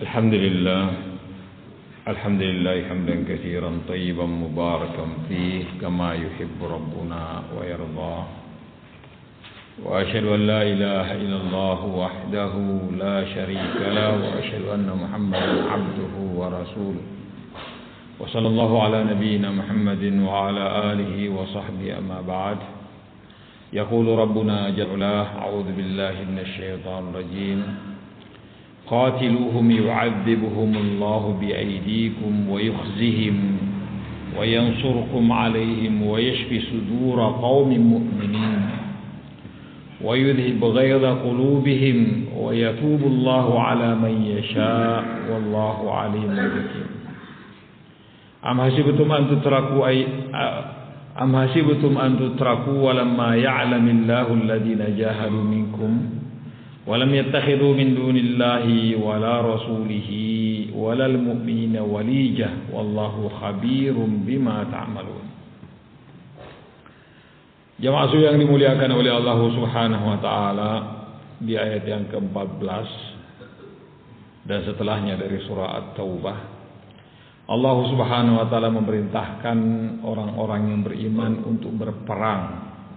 الحمد لله حمدا كثيرا طيبا مباركا فيه كما يحب ربنا ويرضى وأشهد أن لا إله إلا الله وحده لا شريك له وأشهد أن محمدا عبده ورسوله وصلى الله على نبينا محمد وعلى آله وصحبه أما بعد يقول ربنا جل وعلا أعوذ بالله من الشيطان الرجيم قاتلوهم يعذبهم الله بأيديكم ويخزهم وينصركم عليهم ويشفي صدور قوم مؤمنين ويذهب غيظ قلوبهم ويتوب الله على من يشاء والله عليم حكيم أم حسبتم أن تتركوا ولما يعلم الله الذين جاهدوا منكم ولم يتخذوا من دون الله ولا رسوله ولا المؤمنين وليجة والله خبير بما تعملون. Jamaah yang dimuliakan oleh Allah Subhanahu wa taala, di ayat yang ke-14 dan setelahnya dari surah At-Taubah, Allah Subhanahu wa taala memerintahkan orang-orang yang beriman untuk berperang,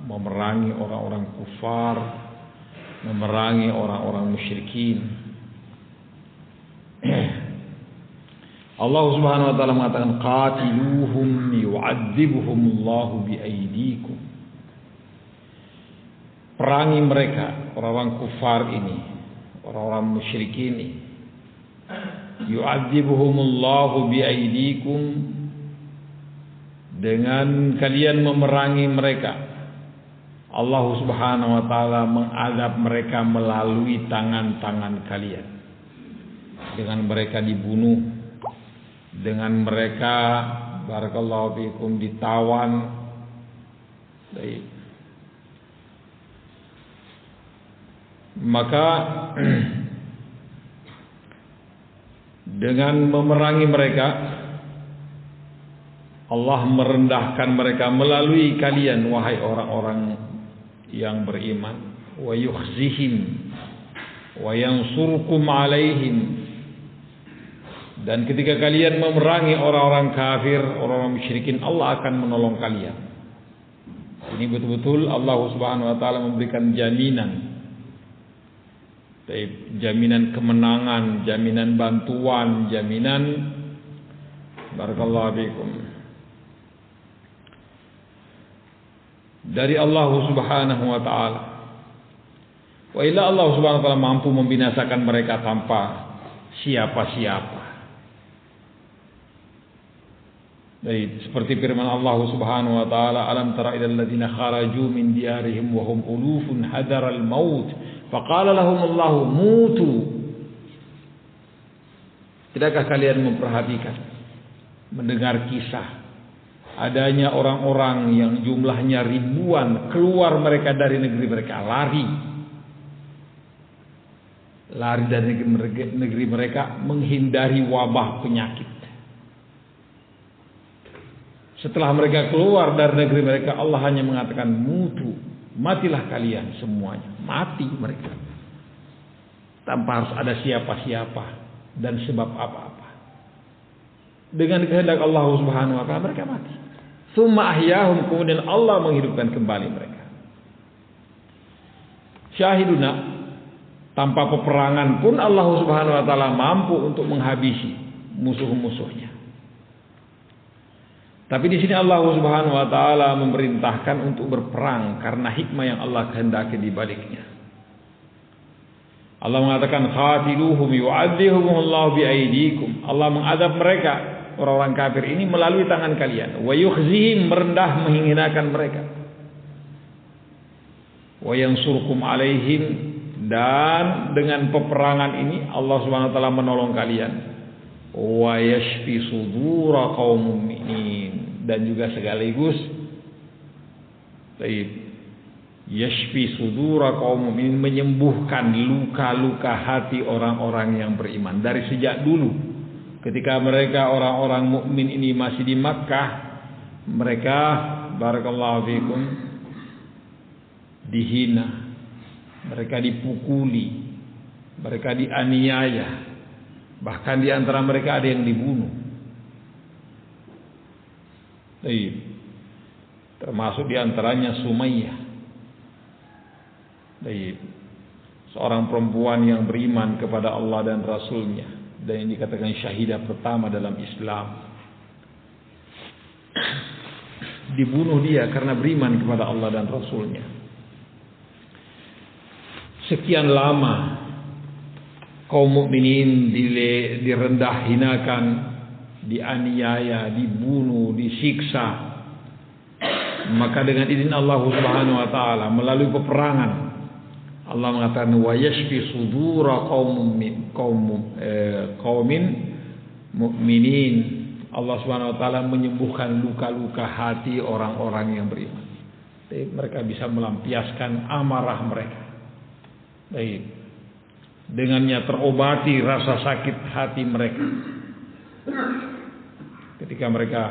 memerangi orang-orang kufar, memerangi orang-orang musyrikin. Allah Subhanahu wa taala mengatakan qatiluhum yu'adzibuhumullahu biaydikum. Perangi mereka, orang-orang kufar ini, orang-orang musyrikin ini. Yu'adzibuhumullahu biaydikum, dengan kalian memerangi mereka. Allah Subhanahu wa taala mengadab mereka melalui tangan-tangan kalian. Dengan mereka dibunuh, dengan mereka barakallahu fikum ditawan. Baik. Maka dengan memerangi mereka, Allah merendahkan mereka melalui kalian wahai orang-orang yang beriman. Wa yukhzihim wa yansurkum alaihim, dan ketika kalian memerangi orang-orang kafir, orang-orang musyrikin, Allah akan menolong kalian. Ini betul-betul Allah Subhanahu wa taala memberikan jaminan, jaminan kemenangan, jaminan bantuan, jaminan barakallahu fikum dari Allah Subhanahu wa taala. Wa illa Allah Subhanahu wa taala mampu membinasakan mereka tanpa siapa-siapa. Baik, seperti firman Allah Subhanahu wa taala, alam tara ilal ladzina kharaju min diyarihim wa hum ulufun hadaral maut faqala lahumullahu mutu. Tidakkah kalian memperhatikan, mendengar kisah adanya orang-orang yang jumlahnya ribuan keluar mereka dari negeri mereka, lari dari negeri mereka menghindari wabah penyakit. Setelah mereka keluar dari negeri mereka, Allah hanya mengatakan mutu, matilah kalian semuanya. Mati mereka tanpa harus ada siapa-siapa dan sebab apa-apa. Dengan kehendak Allah Subhanahu wa taala mereka mati. Tsumma ahyahum, kemudian Allah menghidupkan kembali mereka. Syahiduna, tanpa peperangan pun Allah Subhanahu wa taala mampu untuk menghabisi musuh-musuhnya. Tapi di sini Allah Subhanahu wa taala memerintahkan untuk berperang karena hikmah yang Allah kehendaki di baliknya. Allah mengatakan qatiluhum yu'adzibuhumullahu biaydikum. Allah mengadab mereka, orang-orang kafir ini, melalui tangan kalian. Wa yukhzihim, merendah menghinakan mereka. Wa yansurkum alaihim, dan dengan peperangan ini Allah Subhanahu wa taala menolong kalian. Wa yashfi sudura qaumum mu'minin, dan juga sekaligus yashfi sudura qaumum mu'minin, menyembuhkan luka-luka hati orang-orang yang beriman. Dari sejak dulu ketika mereka orang-orang mukmin ini masih di Makkah, mereka barakallahu fikum dihina, mereka dipukuli, mereka dianiaya, bahkan di antara mereka ada yang dibunuh. Termasuk di antaranya Sumayyah. Seorang perempuan yang beriman kepada Allah dan Rasulnya, dan yang dikatakan syahidah pertama dalam Islam. Dibunuh dia karena beriman kepada Allah dan Rasulnya. Sekian lama kaum mukminin direndah hinakan, dianiaya, dibunuh, disiksa. Maka dengan izin Allah Subhanahu wa taala melalui peperangan, Allah mengatakan wa yashfi sudura qaumin mu'minin. Allah Subhanahu wa taala menyembuhkan luka-luka hati orang-orang yang beriman. Jadi mereka bisa melampiaskan amarah mereka. Baik. Dengannya terobati rasa sakit hati mereka. Ketika mereka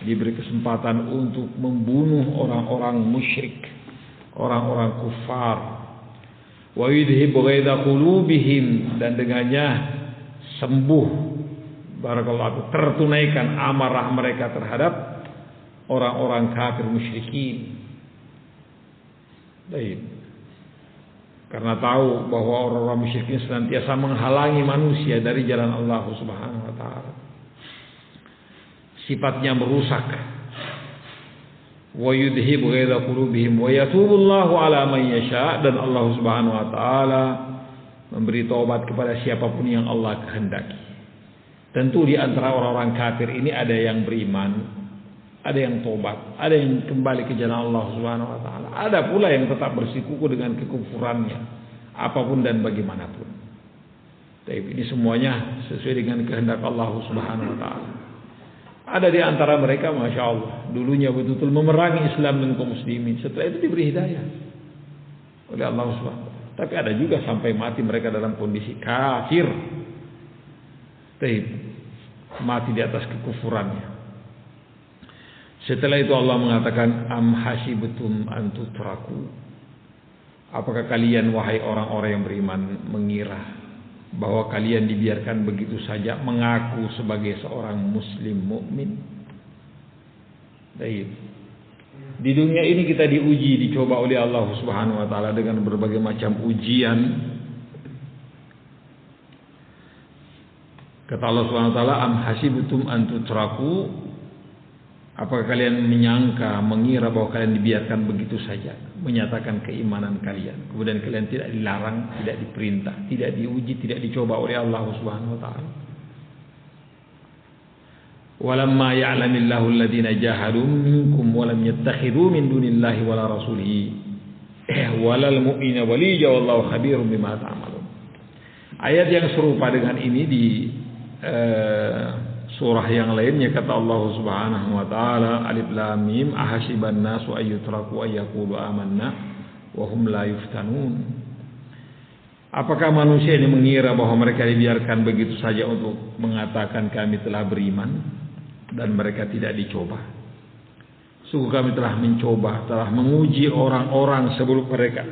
diberi kesempatan untuk membunuh orang-orang musyrik, orang-orang kufar. Wa yudhib ghaidha qulubihim, dan dengannya sembuh, barakallahu, tertunaikan amarah mereka terhadap orang-orang kafir musyrikin. Baik. Karena tahu bahwa orang-orang musyrikin senantiasa menghalangi manusia dari jalan Allah Subhanahu wa taala. Sifatnya merusak. Wa yudhibu ghaidha qulubihim wa yatubullahu ala man yasha, dan Allah Subhanahu wa taala memberi taubat kepada siapapun yang Allah kehendaki. Tentu di antara orang-orang kafir ini ada yang beriman, ada yang taubat, ada yang kembali ke jalan Allah Subhanahu wa taala. Ada pula yang tetap bersikukuh dengan kekufurannya, apapun dan bagaimanapun. Tapi ini semuanya sesuai dengan kehendak Allah Subhanahu wa taala. Ada di antara mereka, masya Allah, dulunya betul-betul memerangi Islam dan kaum muslimin. Setelah itu diberi hidayah oleh Allah Subhanahu wa taala. Tapi ada juga sampai mati mereka dalam kondisi kafir, mati di atas kekufurannya. Setelah itu Allah mengatakan, am hasibtum an tutraku. Apakah kalian wahai orang-orang yang beriman mengira bahwa kalian dibiarkan begitu saja mengaku sebagai seorang muslim mukmin? Baik. Di dunia ini kita diuji, dicoba oleh Allah Subhanahu wa taala dengan berbagai macam ujian. Kata Allah Subhanahu wa taala, am hasibtum an tutraku. Apakah kalian menyangka, mengira bahwa kalian dibiarkan begitu saja menyatakan keimanan kalian, kemudian kalian tidak dilarang, tidak diperintah, tidak diuji, tidak dicoba oleh Allah Subhanahu wa taala? Walamma ya'lamillahu alladhina jahadu minkum wa lam yattakhidhu min dunillahi wala rasulihi walal mu'minina waliyya wallahu khabirum bima ta'malun. Ayat yang serupa dengan ini di surah yang lainnya, kata Allah Subhanahu wa taala, alif lam mim ahasiban nasu ayyutraku ayyaqulu amanna wa hum la yuftanun. Apakah manusia ini mengira bahwa mereka dibiarkan begitu saja untuk mengatakan kami telah beriman dan mereka tidak dicoba? Sungguh kami telah mencoba, telah menguji orang-orang sebelum mereka.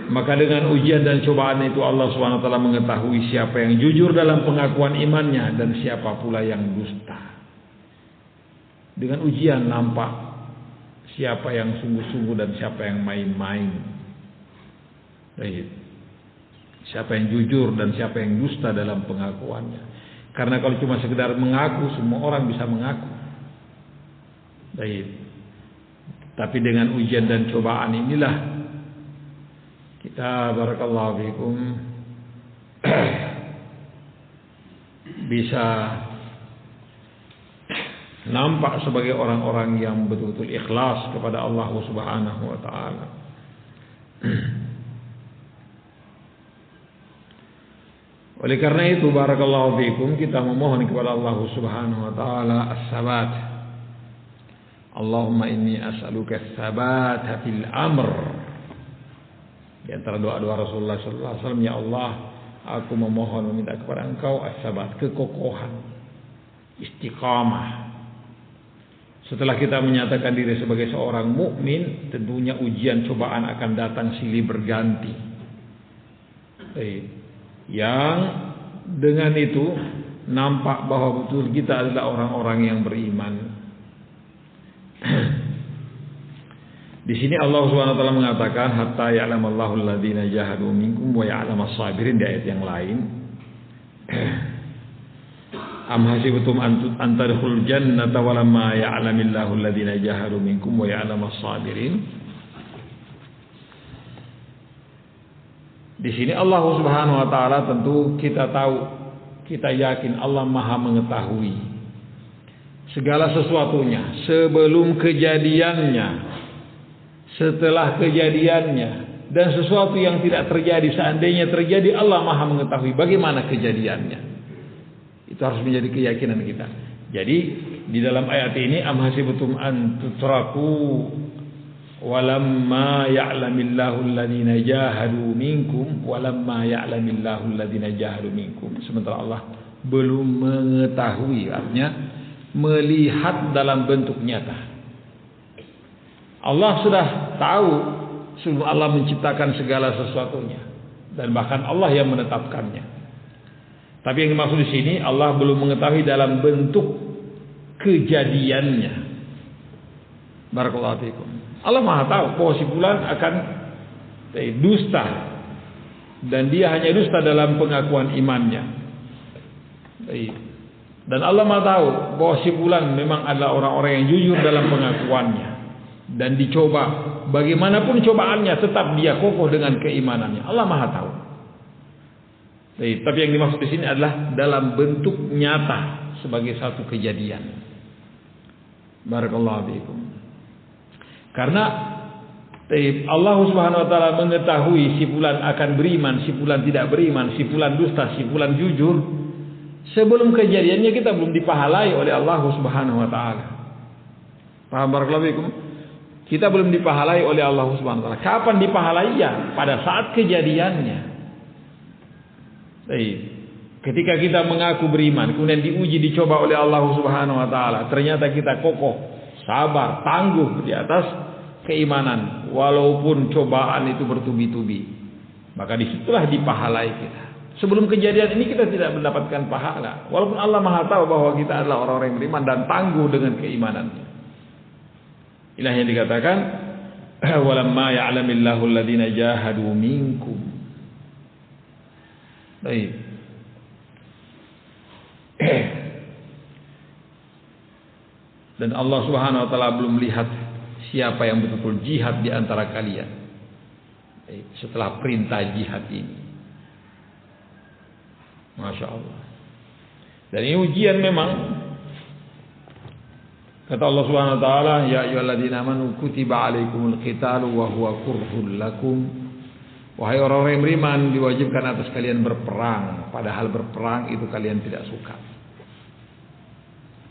Maka dengan ujian dan cobaan itu Allah SWT mengetahui siapa yang jujur dalam pengakuan imannya dan siapa pula yang dusta. Dengan ujian nampak siapa yang sungguh-sungguh dan siapa yang main-main. Baik. Siapa yang jujur dan siapa yang dusta dalam pengakuannya. Karena kalau cuma sekedar mengaku, semua orang bisa mengaku. Baik. Tapi dengan ujian dan cobaan inilah kita, barakallahu fikum, bisa nampak sebagai orang-orang yang betul-betul ikhlas kepada Allah Subhanahu wa taala. Oleh karena itu, barakallahu fikum, kita memohon kepada Allah Subhanahu wa taala as-sabat. Allahumma inni as'aluka as-sabata fil amr. Di antara doa-doa Rasulullah sallallahu alaihi wasallam, ya Allah, aku memohon meminta kepada Engkau as-sabat, kekokohan, istiqamah, Setelah kita menyatakan diri sebagai seorang mukmin, tentunya ujian cobaan akan datang silih berganti. Yang dengan itu nampak bahwa betul kita adalah orang-orang yang beriman. Di sini Allah Subhanahu wa taala mengatakan hatta ya'lamallahu alladziina jahadu minkum wa ya'lamas sabirin di ayat yang lain. Am hasibtum an tadkhulul jannata wa lamma ya'lamillahu alladziina jahadu minkum wa ya'lamas sabirin. Di sini Allah Subhanahu wa taala tentu kita tahu, kita yakin Allah Maha mengetahui segala sesuatunya sebelum kejadiannya, setelah kejadiannya, dan sesuatu yang tidak terjadi seandainya terjadi Allah Maha mengetahui bagaimana kejadiannya. Itu harus menjadi keyakinan kita. Jadi di dalam ayat ini am hasibtum an tutraku walamma ya'lamillahu alladziina jahadu minkum walamma ya'lamillahu alladziina jahadu minkum. Sementara Allah belum mengetahui, artinya melihat dalam bentuk nyata. Allah sudah tahu sebelum Allah menciptakan segala sesuatunya, dan bahkan Allah yang menetapkannya. Tapi yang dimaksud di sini Allah belum mengetahui dalam bentuk kejadiannya. Barakallahu fiikum. Allah Maha tahu bahwa si fulan akan dusta, dan dia hanya dusta dalam pengakuan imannya. Dan Allah Maha tahu bahwa si fulan memang adalah orang-orang yang jujur dalam pengakuannya, dan dicoba bagaimanapun cobaannya tetap dia kokoh dengan keimanannya. Allah Maha tahu. Tapi yang dimaksud di sini adalah dalam bentuk nyata sebagai satu kejadian. Barakallahu fiikum. Karena Allah Subhanahu wa taala mengetahui si fulan akan beriman, si fulan tidak beriman, si fulan dusta, si fulan jujur, sebelum kejadiannya kita belum dipahalai oleh Allah Subhanahu wa taala. Paham barakallahu fiikum? Kita belum dipahalai oleh Allah Subhanahu wa taala. Kapan dipahalainya? Pada saat kejadiannya. Ketika kita mengaku beriman, kemudian diuji, dicoba oleh Allah Subhanahu wa taala, ternyata kita kokoh, sabar, tangguh di atas keimanan walaupun cobaan itu bertubi-tubi, maka disitulah dipahalai kita. Sebelum kejadian ini kita tidak mendapatkan pahala, walaupun Allah Maha tahu bahwa kita adalah orang-orang yang beriman dan tangguh dengan keimanannya. Inilah yang dikatakan walamma ya'lamillahu alladziina jahadu minkum. Baik. Dan Allah Subhanahu wa taala belum melihat siapa yang betul-betul jihad di antara kalian. Baik. Setelah perintah jihad ini. Masya Allah. Dan ini ujian memang. Kata Allah Subhanahu wa taala, ya ayyuhalladzina amanu kutiba alaikumul qitalu wa huwa kurhul lakum. Wahai orang-orang yang beriman, diwajibkan atas kalian berperang, padahal berperang itu kalian tidak suka.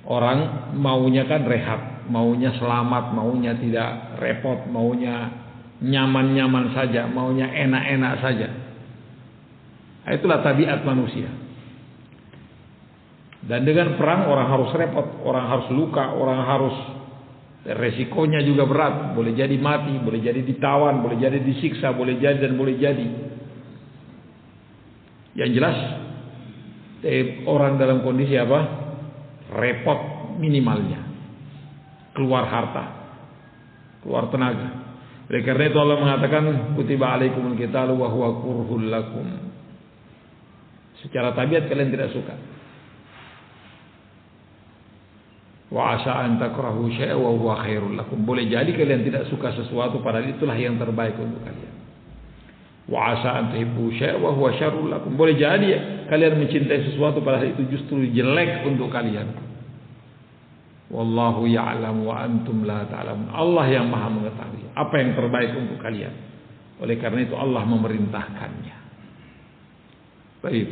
Orang maunya kan rehat, maunya selamat, maunya tidak repot, maunya nyaman-nyaman saja, maunya enak-enak saja. Itulah tabiat manusia. Dan dengan perang orang harus repot, orang harus luka, orang harus resikonya juga berat, boleh jadi mati, boleh jadi ditawan, boleh jadi disiksa, boleh jadi dan boleh jadi. Yang jelas orang dalam kondisi apa? Repot minimalnya, keluar harta, keluar tenaga. Oleh karena itu Allah mengatakan kutiba alaikumul qitalu wa huwa kurhul lakum. Secara tabiat kalian tidak suka. Wa asa an takrahu syai'an wa huwa khairul lakum. Boleh jadi kalian tidak suka sesuatu padahal itulah yang terbaik untuk kalian. Wa asa an tuhibbu syai'an wa huwa syarrul lakum. Boleh jadi kalian mencintai sesuatu padahal itu justru jelek untuk kalian. Wallahu ya'lam wa antum la ta'lamun. Allah yang Maha mengetahui apa yang terbaik untuk kalian. Oleh karena itu Allah memerintahkannya. Baik.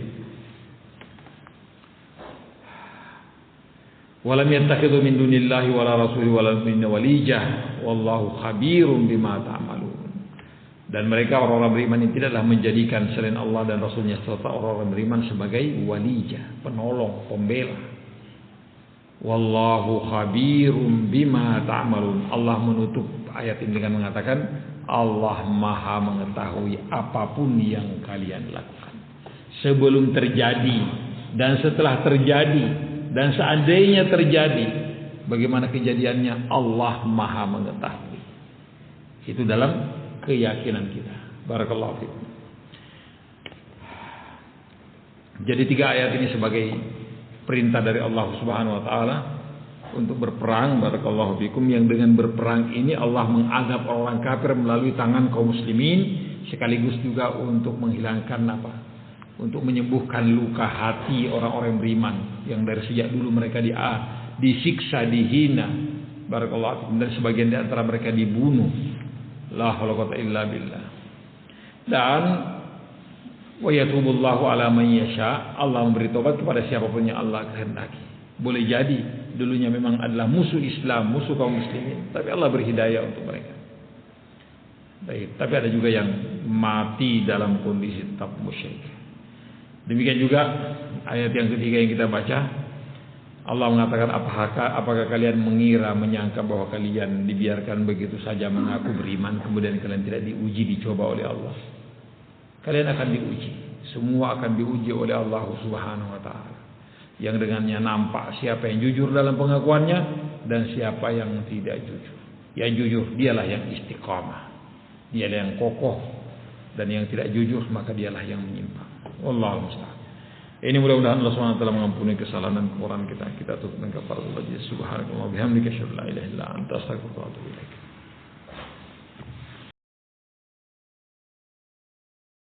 Walam yattakhidhu min dunillahi wala rasuli wala mu'minina walijah wallahu khabirum bima ta'malun. Dan mereka orang-orang beriman ini tidaklah menjadikan selain Allah dan Rasulnya serta orang-orang beriman sebagai walijah, penolong, pembela. Wallahu khabirum bima ta'malun. Allah menutup ayat ini dengan mengatakan Allah Maha mengetahui apapun yang kalian lakukan. Sebelum terjadi dan setelah terjadi dan seandainya terjadi, bagaimana kejadiannya Allah Maha mengetahui. Itu dalam keyakinan kita. Barakallahu fikum. Jadi 3 ayat ini sebagai perintah dari Allah Subhanahu wa taala untuk berperang, barakallahu fikum, yang dengan berperang ini Allah mengazab orang kafir melalui tangan kaum muslimin, sekaligus juga untuk menghilangkan apa? Untuk menyembuhkan luka hati orang-orang beriman yang dari sejak dulu mereka disiksa, dihina, barakallahu fikum, dan sebagian di antara mereka dibunuh. La haula wala quwwata illa billah. Dan wa yatubullahu ala man yasha. Allah memberi tobat kepada siapapun yang Allah kehendaki. Boleh jadi dulunya memang adalah musuh Islam, musuh kaum muslimin, tapi Allah beri hidayah untuk mereka. Baik, tapi ada juga yang mati dalam kondisi tetap musyrik. Demikian juga ayat yang ketiga yang kita baca. Allah mengatakan, apakah kalian mengira, menyangka bahwa kalian dibiarkan begitu saja mengaku beriman, kemudian kalian tidak diuji, dicoba oleh Allah? Kalian akan diuji. Semua akan diuji oleh Allah Subhanahu wa taala. Yang dengannya nampak siapa yang jujur dalam pengakuannya dan siapa yang tidak jujur. Yang jujur dialah yang istiqamah. Dialah yang kokoh, dan yang tidak jujur maka dialah yang menyimpang. Wallahu musta'an. Ini mudah-mudahan Allah Subhanahu wa taala mengampuni kesalahan dan kekurangan kita. Kita tutup dengan kafarat Allah. Subhanallahi wa bihamdihi, asyhadu an la ilaha illa anta, astaghfiruka wa atubu ilaik.